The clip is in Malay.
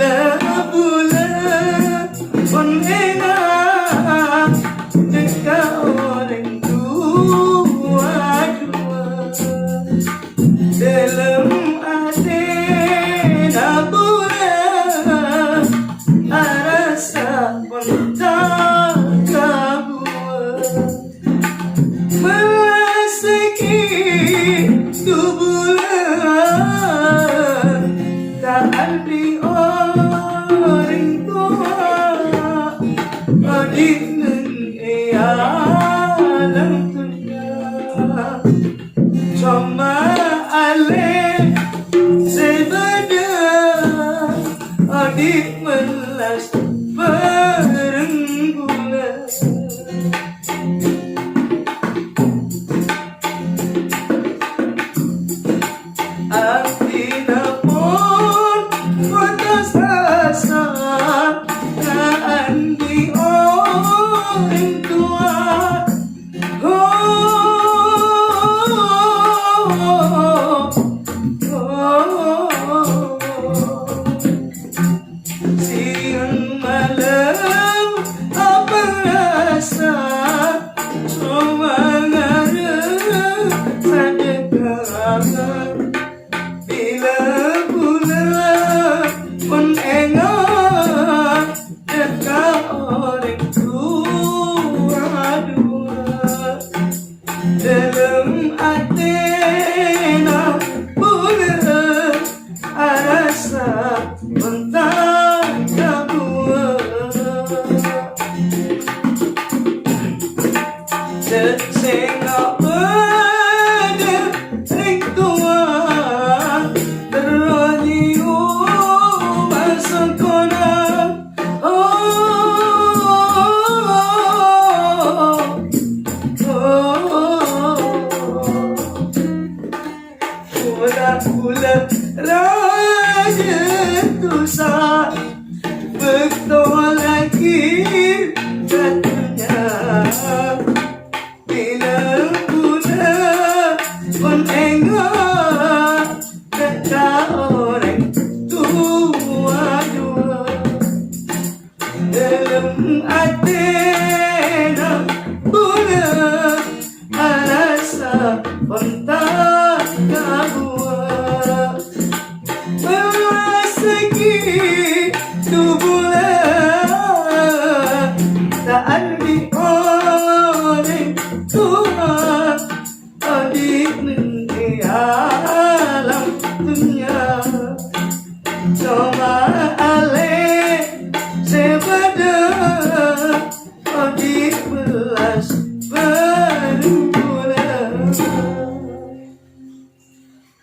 bila bulan pun enak dekat orang dua-dua dalam hati nak bulan rasa pun tak kabur meski tu bulan tak ada orang tua Dengan alam tidak cuma alih sebenar adik melas berenggulan arti pun putus asa kan di orang tua siang malam apa rasa cuma ngarep sedekah bila bulan pun enak dekat orang dua-dua dalam hati nak bulan rasa mentang kabur sesengok pada ring tua terronyi masuk kolam pula raja dosa betul lagi jatuhnya bila bulan pun enggak dekat orang tua-dua dalam hati nak bulan rasa pentang kabur meski tu bulan tak ada orang tua adik negeri alam dunia cuma alih sebenar